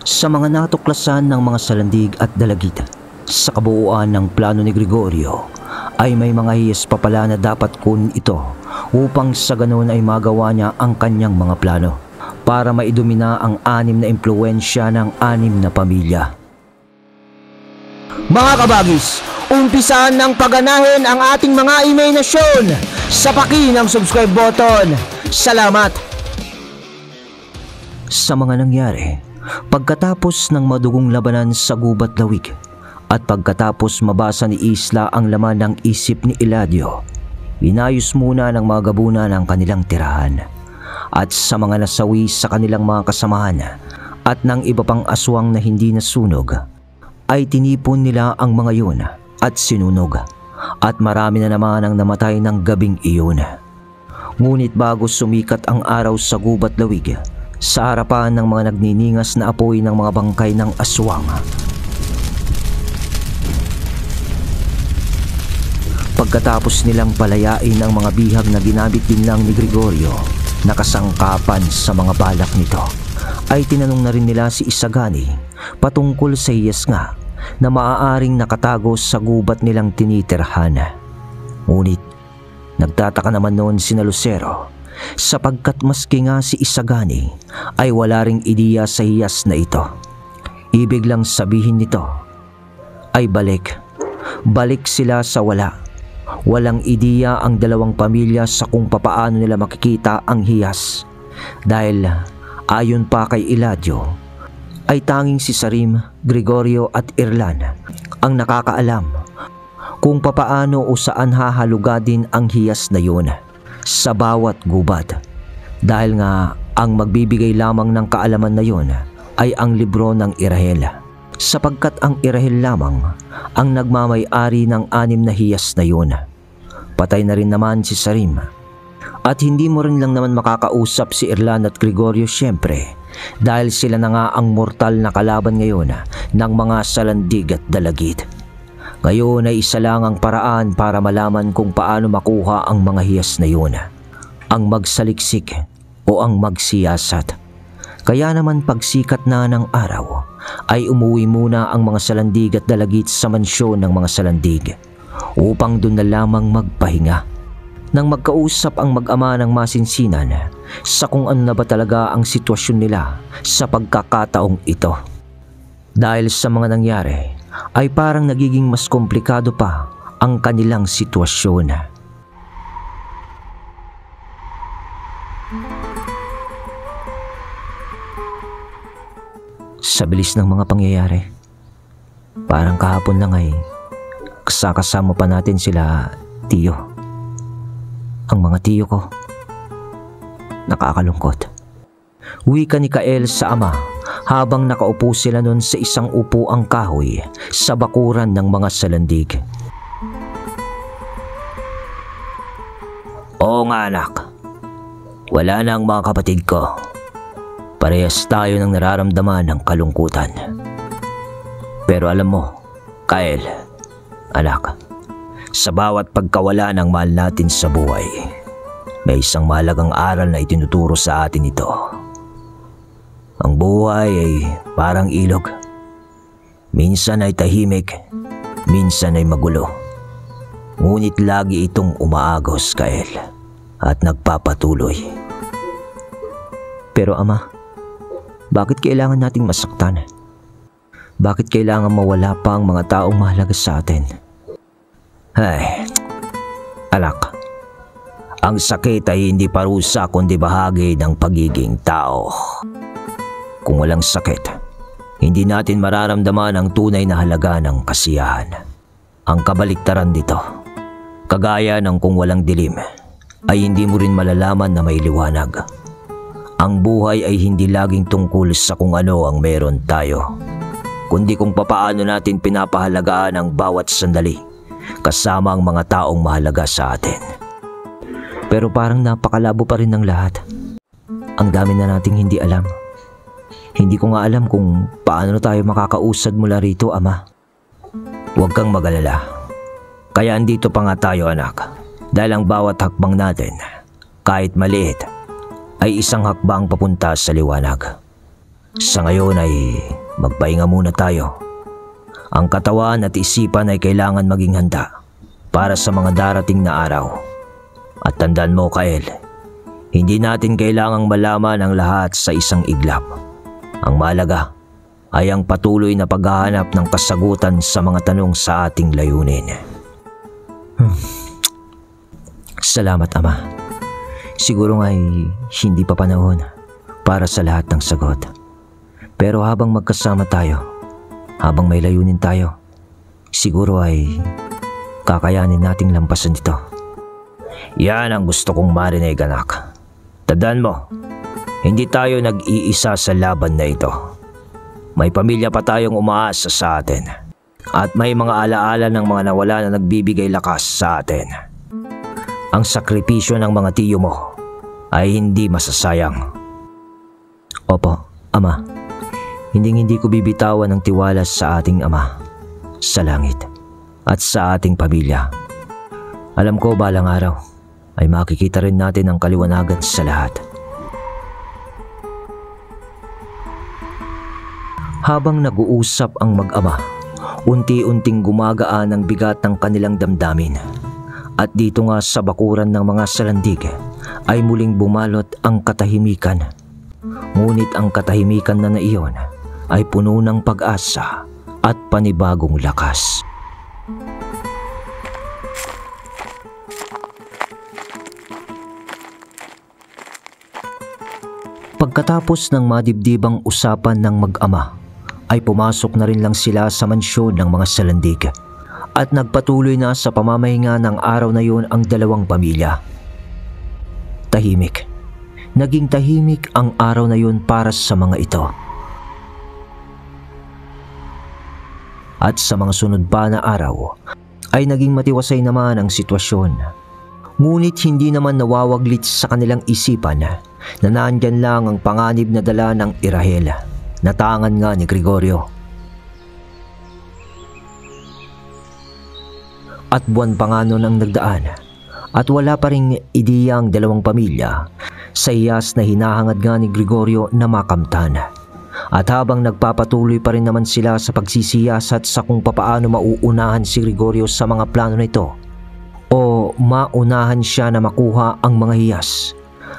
Sa mga natuklasan ng mga salandig at dalagit sa kabuuan ng plano ni Gregorio ay may mga hiyas pa pala na dapat kunin ito upang sa ganoon ay magawa niya ang kanyang mga plano para maidumina ang 6 na impluwensya ng 6 na pamilya. Mga kabagis, umpisahan ng paganahin ang ating mga imahinasyon sa paki ng subscribe button. Salamat! Sa mga nangyari, pagkatapos ng madugong labanan sa gubat lawig at pagkatapos mabasa ni Isla ang laman ng isip ni Eladio, inayos muna ng mga gabuna ng kanilang tirahan. At sa mga nasawi sa kanilang mga kasamahan at ng iba pang aswang na hindi nasunog, ay tinipon nila ang mga yun at sinunog. At marami na naman ang namatay ng gabing iyon. Ngunit bago sumikat ang araw sa gubat lawig, sa harapan ng mga nagniningas na apoy ng mga bangkay ng aswang, pagkatapos nilang palayain ang mga bihag na ginamit din lang ni Gregorio na kasangkapan sa mga balak nito, ay tinanong na rin nila si Isagani patungkol sa hiyas nga na maaaring nakatago sa gubat nilang tinitirhan. Ngunit nagtataka naman noon sina Lucero sapagkat maski nga si Isagani ay wala ring ideya sa hiyas na ito. Ibig lang sabihin nito ay balik sila sa wala. Walang ideya ang dalawang pamilya sa kung papaano nila makikita ang hiyas, dahil ayon pa kay Eladio ay tanging si Sarim, Gregorio at Irlan ang nakakaalam kung papaano o saan hahalugadin ang hiyas na yun sa bawat gubat, dahil nga ang magbibigay lamang ng kaalaman na yun ay ang libro ng Irahel, sapagkat ang Irahel lamang ang nagmamay-ari ng 6 na hiyas na yun. Patay na rin naman si Sarim at hindi mo rin lang naman makakausap si Irlan at Gregorio syempre, dahil sila na nga ang mortal na kalaban ngayon ng mga salandig at dalagit. Ngayon ay isa lang ang paraan para malaman kung paano makuha ang mga hiyas na yun, ang magsaliksik o ang magsiyasat. Kaya naman pagsikat na ng araw ay umuwi muna ang mga salandig at dalagit sa mansyon ng mga salandig upang doon na lamang magpahinga. Nang magkausap ang mag-ama ng masinsinan sa kung ano na ba talaga ang sitwasyon nila sa pagkakataong ito. Dahil sa mga nangyari ay parang nagiging mas komplikado pa ang kanilang sitwasyon. Sa bilis ng mga pangyayari, parang kahapon lang ay kasama pa natin sila tiyo. Ang mga tiyo ko, nakakalungkot. Wika ni Kael sa ama habang nakaupo sila nun sa isang upuang kahoy sa bakuran ng mga salandig. Oo nga anak, wala na ang mga kapatid ko. Parehas tayo ng nararamdaman ng kalungkutan. Pero alam mo, Kael, anak, sa bawat pagkawala ng mahal natin sa buhay, may isang mahalagang aral na itinuturo sa atin ito. Ang buhay ay parang ilog. Minsan ay tahimik, minsan ay magulo. Ngunit lagi itong umaagos, Kael, at nagpapatuloy. Pero ama, bakit kailangan nating masaktan? Bakit kailangan mawala pa ang mga taong mahalaga sa atin? Ay, anak, ang sakit ay hindi parusa kundi bahagi ng pagiging tao. Kung walang sakit, hindi natin mararamdaman ang tunay na halaga ng kasiyahan. Ang kabaliktaran dito, kagaya ng kung walang dilim, ay hindi mo rin malalaman na may liwanag. Ang buhay ay hindi laging tungkol sa kung ano ang meron tayo, kundi kung papaano natin pinapahalagaan ang bawat sandali kasama ang mga taong mahalaga sa atin. Pero parang napakalabo pa rin ng lahat. Ang dami na nating hindi alam. Hindi ko nga alam kung paano tayo makakausad mula rito, ama. Huwag kang mag-alala. Kaya andito pa nga tayo, anak. Dahil ang bawat hakbang natin, kahit maliit, ay isang hakbang papunta sa liwanag. Sa ngayon ay magpahinga muna tayo. Ang katawan at isipan ay kailangan maging handa para sa mga darating na araw. At tandaan mo, Kael, hindi natin kailangang malaman ang lahat sa isang iglap. Ang mahalaga ay ang patuloy na paghahanap ng kasagutan sa mga tanong sa ating layunin. Salamat, Ama. Siguro nga'y hindi pa panahon para sa lahat ng sagot. Pero habang magkasama tayo, habang may layunin tayo, siguro ay kakayanin nating lampasan ito. Yan ang gusto kong marinig, anak. Tandaan mo, hindi tayo nag-iisa sa laban na ito. May pamilya pa tayong umaasa sa atin. At may mga alaala ng mga nawala na nagbibigay lakas sa atin. Ang sakripisyo ng mga tiyo mo ay hindi masasayang. Opo, Ama. Hindi ko bibitawan ng tiwala sa ating Ama sa langit at sa ating pamilya. Alam ko balang araw ay makikita rin natin ang kaliwanagan sa lahat. Habang nag-uusap ang mag-ama, unti-unting gumagaan ang bigat ng kanilang damdamin. At dito nga sa bakuran ng mga salandig ay muling bumalot ang katahimikan. Ngunit ang katahimikan na naiyon ay puno ng pag-asa at panibagong lakas. Pagkatapos ng madibdibang usapan ng mag-ama, ay pumasok na rin lang sila sa mansyon ng mga salandig at nagpatuloy na sa pamamahinga ng araw na yun ang dalawang pamilya. Tahimik. Naging tahimik ang araw na yun para sa mga ito. At sa mga sunod pa na araw ay naging matiwasay naman ang sitwasyon. Ngunit hindi naman nawawaglit sa kanilang isipan na nandyan lang ang panganib na dala ng Irahel na tangan nga ni Gregorio. At buwan pa nga nun ang nagdaan at wala pa ring ideya ang dalawang pamilya sa iyas na hinahangad nga ni Gregorio na makamtan. At habang nagpapatuloy pa rin naman sila sa pagsisiyasat sa kung papaano mauunahan si Gregorio sa mga plano nito o maunahan siya na makuha ang mga hiyas,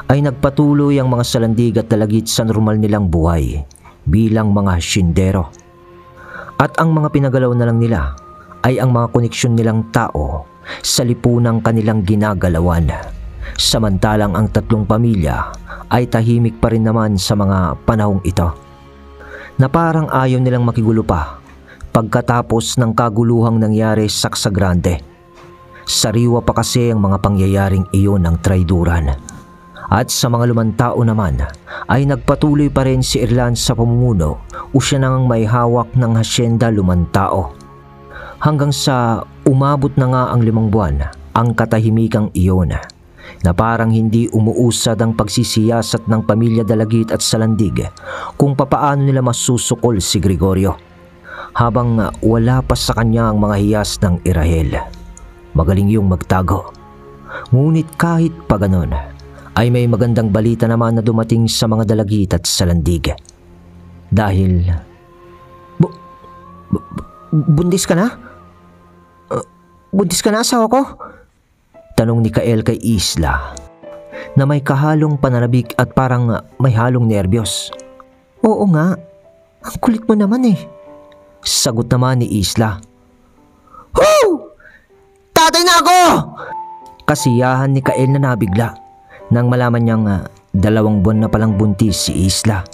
ay nagpatuloy ang mga salandig at dalagit sa normal nilang buhay bilang mga hasyendero. At ang mga pinagalaw na lang nila ay ang mga koneksyon nilang tao sa lipunang kanilang ginagalawan. Samantalang ang tatlong pamilya ay tahimik pa rin naman sa mga panahong ito, na parang ayaw nilang makigulo pa pagkatapos ng kaguluhang nangyari sa Casagrande. Sariwa pa kasi ang mga pangyayaring iyon ng traiduran. At sa mga lumantao naman ay nagpatuloy pa rin si Erlan sa pamumuno o siya nang may hawak ng hasyenda lumantao. Hanggang sa umabot na nga ang 5 buwan ang katahimikang iyon na parang hindi umuusad ang pagsisiyasat ng pamilya Dalagit at Salandig kung papaano nila masusukol si Gregorio habang wala pa sa kanya ang mga hiyas ng Irahel. Magaling yung magtago. Ngunit kahit pa ganon, ay may magandang balita naman na dumating sa mga Dalagit at Salandig. Dahil buntis ka na? Buntis ka na, asawa ko? Tanong ni Kael kay Isla na may kahalong pananabik at parang may halong nerbiyos. Oo nga, ang kulit mo naman eh. Sagot naman ni Isla. Hoo! Tatay na ako! Kasiyahan ni Kael na nabigla nang malaman niyang 2 buwan na palang buntis si Isla.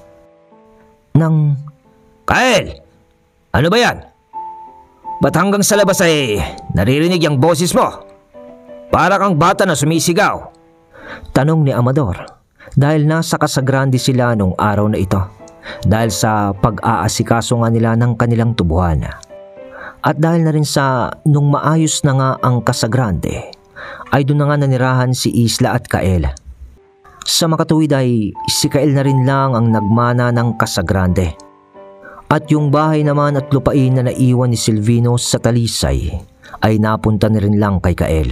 Kael! Ano ba yan? Ba't hanggang sa labas ay naririnig ang boses mo? Para kang bata na sumisigaw. Tanong ni Amador dahil nasa Casagrande sila nung araw na ito dahil sa pag-aasikaso nga nila ng kanilang tubuhan. At dahil na rin sa nung maayos na nga ang Casagrande ay doon na nga nanirahan si Isla at Kael. Sa makatuwid ay si Kael na rin lang ang nagmana ng Casagrande. At yung bahay naman at lupain na naiwan ni Silvino sa Talisay ay napunta na rin lang kay Kael.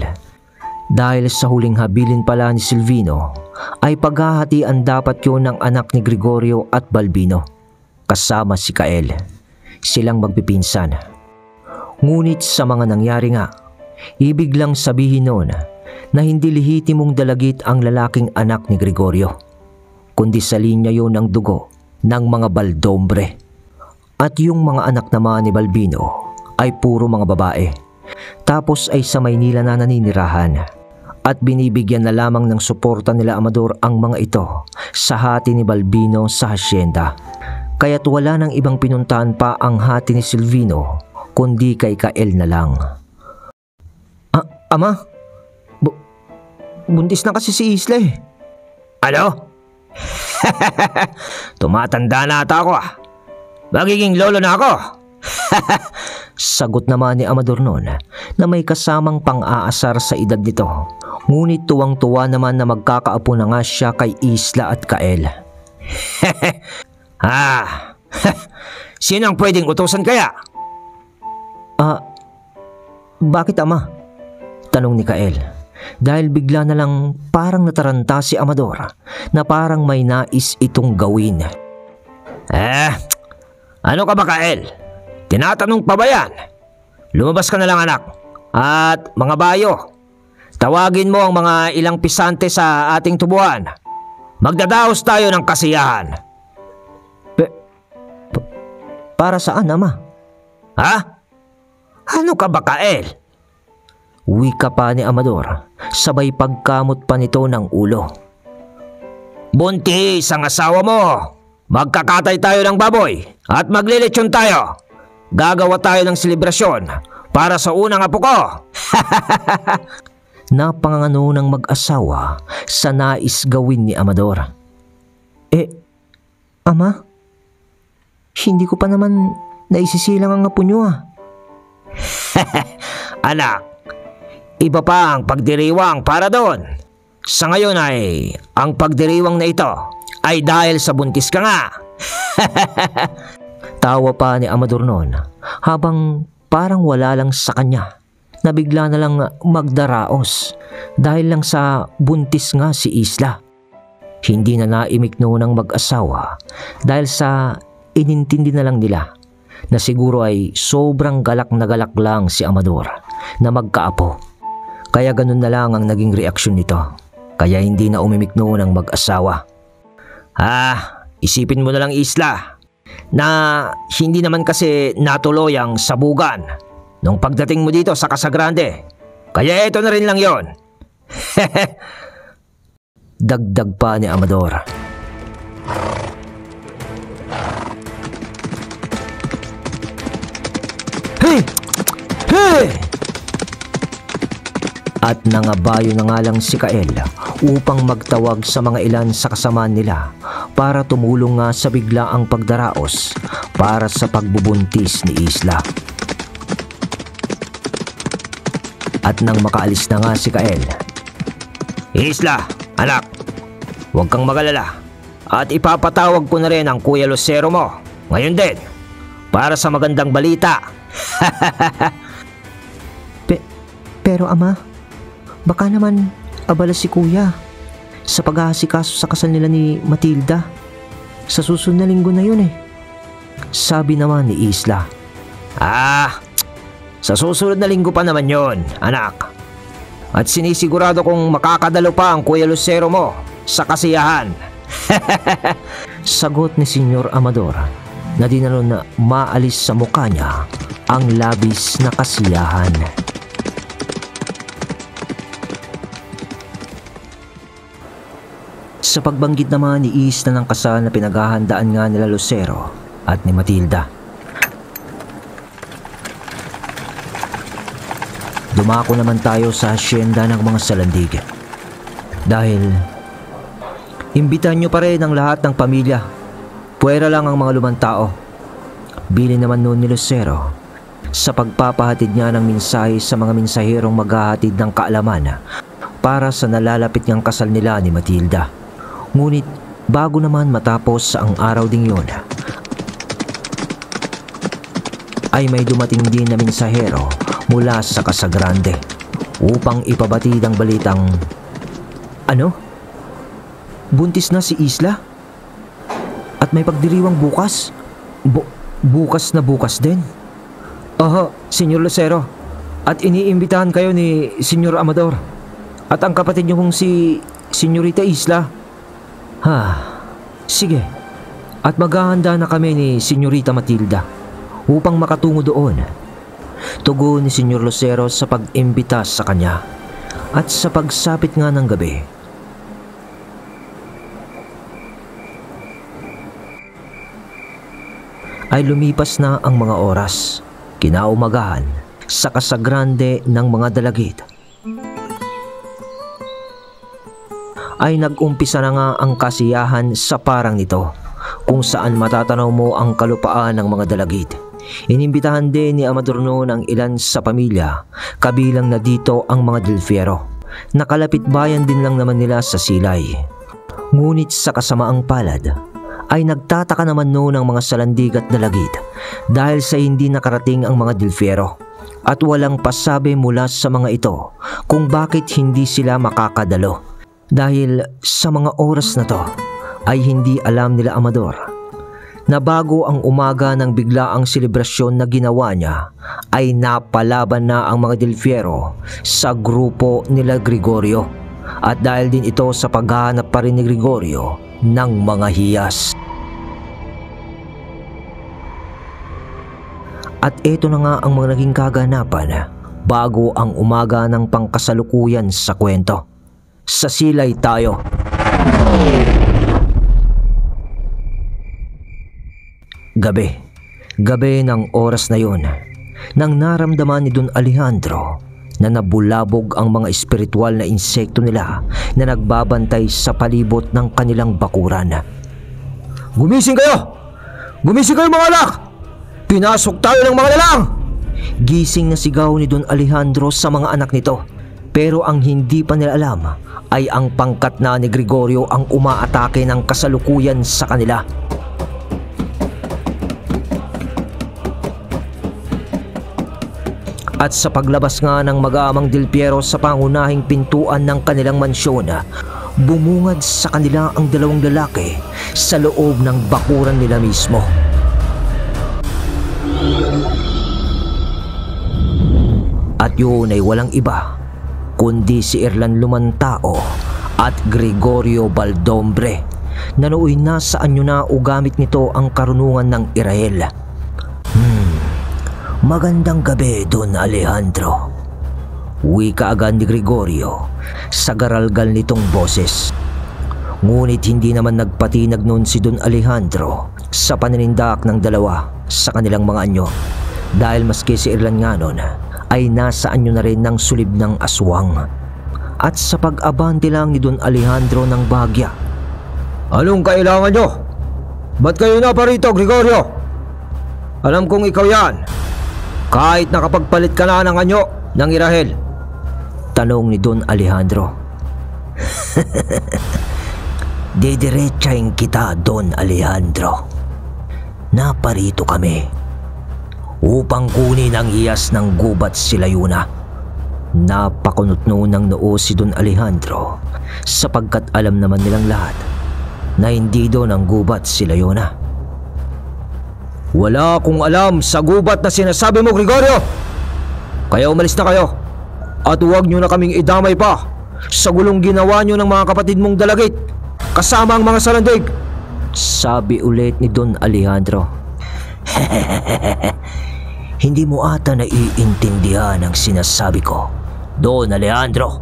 Dahil sa huling habilin pala ni Silvino ay paghahatian dapat yun ng anak ni Gregorio at Balbino. kasama si Kael. Silang magpipinsan. Ngunit sa mga nangyari nga, ibig lang sabihin noon na hindi lehitimong dalagit ang lalaking anak ni Gregorio, kundi sa linya yun ng dugo ng mga Baldombre. At yung mga anak naman ni Balbino ay puro mga babae. Tapos ay sa Maynila na naninirahan. At binibigyan na lamang ng suporta nila Amador ang mga ito sa hati ni Balbino sa hasyenda. Kaya't wala nang ibang pinuntahan pa ang hati ni Silvino kundi kay Kael na lang. Ama, buntis na kasi si Isla eh. Ano? Tumatanda na ata ako ah. Magiging lolo na ako. Sagot naman ni Amador noon na may kasamang pang-aasar sa edad nito. Ngunit tuwang-tuwa naman na magkakaapo na nga siya kay Isla at Kael. Sino ang pwedeng utusan kaya? Bakit ama? Tanong ni Kael. Dahil bigla na lang parang nataranta si Amador na parang may nais itong gawin. Ano ka ba Kael? Tinatanong pa ba yan? Lumabas ka na lang anak. At mga bayo, tawagin mo ang mga ilang pisante sa ating tubuan. Magdadaos tayo ng kasiyahan. Para saan ama? Ha? Ano ka ba Kael? Wika pa ni Amador, sabay pagkamot pa nito ng ulo. Buntis ang asawa mo. Magkakatay tayo ng baboy at maglilitsyon tayo. Gagawa tayo ng selebrasyon para sa unang apo ko. Napangangano ng mag-asawa sa nais gawin ni Amador. Ama? Hindi ko pa naman naisisilang ang apo niyo ah. Anak, iba pa ang pagdiriwang para doon. Sa ngayon ay ang pagdiriwang na ito ay dahil sa buntis ka nga. Tawa pa ni Amador noon habang parang wala lang sa kanya na bigla na lang magdaraos dahil lang sa buntis nga si Isla. Hindi na naimik noon ng mag-asawa dahil sa inintindi na lang nila na siguro ay sobrang galak na galak lang si Amador na magkaapo. Kaya ganun na lang ang naging reaksyon nito. Kaya hindi na umimik noon ang mag-asawa. Isipin mo na lang Isla na hindi naman kasi natuloy ang sabugan nung pagdating mo dito sa Casagrande. Kaya ito na rin lang yon. Dagdag pa ni Amador. Hey! At nangabayo na nga lang si Kael upang magtawag sa mga ilan sa kasamaan nila para tumulong nga sa biglaang pagdaraos para sa pagbubuntis ni Isla. At nang makaalis na nga si Kael, Isla, anak, huwag kang magalala at ipapatawag ko na rin ang Kuya Lucero mo ngayon din para sa magandang balita. Pero ama, baka naman abala si kuya sa pag-aasikaso sa kasal nila ni Matilda. Sa susunod na linggo na yun eh. Sabi naman ni Isla. Sa susunod na linggo pa naman yun, anak. At sinisigurado kong makakadalo pa ang Kuya Lucero mo sa kasiyahan. Sagot ni Senyor Amador na di na rin na maalis sa mukha niya ang labis na kasiyahan. Sa pagbanggit naman ni Isla ng kasal na pinaghahandaan nga nila Lucero at ni Matilda, dumako naman tayo sa hasyenda ng mga Salandig. Dahil imbitan nyo pa rin ang lahat ng pamilya. Puwera lang ang mga lumang tao. Bili naman noon ni Lucero sa pagpapahatid niya ng mensahe sa mga mensaherong maghahatid ng kaalaman para sa nalalapit niyang kasal nila ni Matilda. Ngunit bago naman matapos ang araw ding yun, ay may dumating din na mensahero mula sa Casagrande upang ipabatid ang balitang, ano? Buntis na si Isla? At may pagdiriwang bukas? Bukas na bukas din? Aha, Senyor Lucero. At iniimbitahan kayo ni Senyor Amador. At ang kapatid niyo kong si Senyorita Isla. Ha, sige. At maghahanda na kami ni Senyorita Matilda upang makatungo doon. Tugon ni Senyor Lucero sa pag-imbita sa kanya. At sa pagsapit nga ng gabi, ay lumipas na ang mga oras. Kinaumagahan sa kasagrande ng mga dalagit ay nag-umpisa na nga ang kasiyahan sa parang nito, kung saan matatanaw mo ang kalupaan ng mga dalagit. Inimbitahan din ni Amador noon ang ilan sa pamilya, kabilang na dito ang mga Delfiero. Nakalapit bayan din lang naman nila sa Silay. Ngunit sa kasamaang palad ay nagtataka naman noon ang mga salandig at dalagit dahil sa hindi nakarating ang mga Delfiero, at walang pasabi mula sa mga ito kung bakit hindi sila makakadalo. Dahil sa mga oras na to ay hindi alam nila Amador na bago ang umaga ng biglaang selebrasyon na ginawa niya ay napalaban na ang mga Delfiero sa grupo nila Gregorio, at dahil din ito sa paghahanap pa rin ni Gregorio ng mga hiyas. At eto na nga ang mga naging kaganapan bago ang umaga ng pangkasalukuyan sa kwento. Sa Silay tayo. Gabi ng oras na yun, nang naramdaman ni Don Alejandro na nabulabog ang mga espiritual na insekto nila na nagbabantay sa palibot ng kanilang bakuran. Gumising kayo! Gumising kayo mga anak! Pinasok tayo ng mga lalang! Gising na sigaw ni Don Alejandro sa mga anak nito, pero ang hindi pa nila alam ay ang pangkat na ni Gregorio ang umaatake ng kasalukuyan sa kanila. At sa paglabas nga ng mag-aamang Delfiero sa pangunahing pintuan ng kanilang mansyon, bumungad sa kanila ang dalawang lalaki sa loob ng bakuran nila mismo. At yun ay walang iba kundi si Erlan Lumantao at Gregorio Baldombre, na nooy nasa anyo na o gamit nito ang karunungan ng Irael. Magandang gabi, Don Alejandro. Wika agad ni Gregorio sa garalgal nitong boses. Ngunit hindi naman nagpatinag noon si Don Alejandro sa paninindak ng dalawa sa kanilang mga anyo, dahil maski si Erlan nga noon ay nasa anyo na rin ng sulib ng aswang. At sa pag-abante lang ni Don Alejandro ng bahagya, "Anong kailangan nyo? Ba't kayo na pa rito, Gregorio? Alam kong ikaw yan, kahit nakapagpalit ka na ng anyo ng Irahel." Tanong ni Don Alejandro. "Didiretsahin kita, Don Alejandro. Naparito kami upang kunin ang hiyas ng gubat si Layuna." Napakunot noon ng noo si Don Alejandro, sapagkat alam naman nilang lahat na hindi doon ang gubat si Layuna. "Wala akong alam sa gubat na sinasabi mo, Gregorio. Kaya umalis na kayo at huwag nyo na kaming idamay pa sa gulong ginawa nyo ng mga kapatid mong dalagit kasama ang mga salandig," sabi ulit ni Don Alejandro. "Hindi mo ata naiintindihan ang sinasabi ko, Don Alejandro.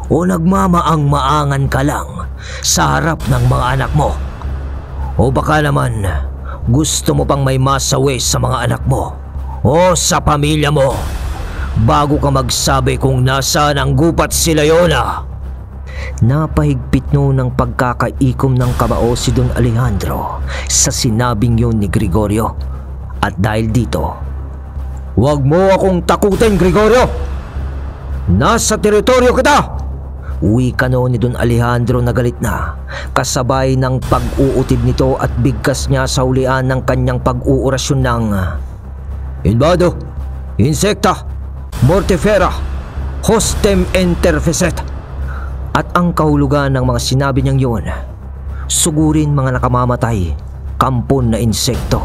O nagmamaang-maangan ka lang sa harap ng mga anak mo? O baka naman gusto mo pang may masawi sa mga anak mo o sa pamilya mo bago ka magsabi kung nasaan ang gupat si Layona?" Napahigpit noon ng pagkakaikom ng kamao si Don Alejandro sa sinabing yun ni Gregorio. At dahil dito, "Huwag mo akong takutin, Gregorio! Nasa teritoryo kita!" Wika noon ni Don Alejandro na galit na, kasabay ng pag-uutib nito at bigkas niya sa hulian ng kanyang pag-uurasyon ng "Invado, Insecta, Mortifera, Hostem Interfecet." At ang kahulugan ng mga sinabi niyang yun, sugurin mga nakamamatay, kampon na insekto,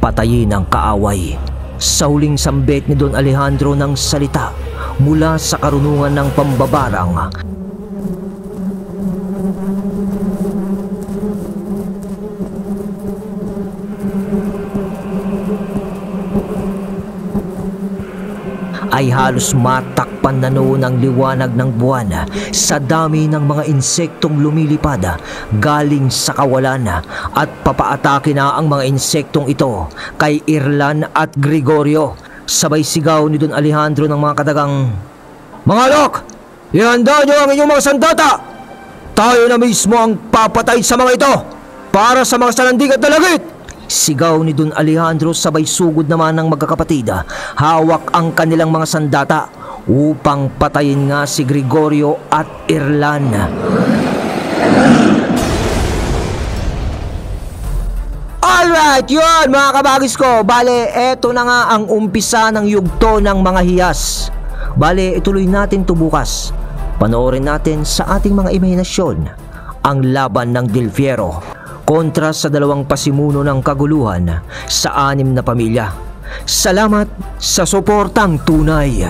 patayin ang kaaway. Sa huling sambit ni Don Alejandro ng salita mula sa karunungan ng pambabarang, ay halos matakpan na noon ang liwanag ng buwan sa dami ng mga insektong lumilipad galing sa kawalan, at papaatake na ang mga insektong ito kay Irlan at Gregorio. Sabay sigaw ni Don Alejandro ng mga kadagang, "Mga alok! Ihanda nyo ang inyong mga sandata! Tayo na mismo ang papatay sa mga ito para sa mga sanandig at dalagit!" Sigaw ni Don Alejandro, sabay sugod naman ng magkakapatid. Hawak ang kanilang mga sandata upang patayin nga si Gregorio at Irlan. Alright, yun mga kabagis ko. Bale, eto na nga ang umpisa ng yugto ng mga hiyas. Bale, ituloy natin to bukas. Panoorin natin sa ating mga imahinasyon ang laban ng Del Fierro kontra sa dalawang pasimuno ng kaguluhan sa 6 na pamilya. Salamat sa suportang tunay.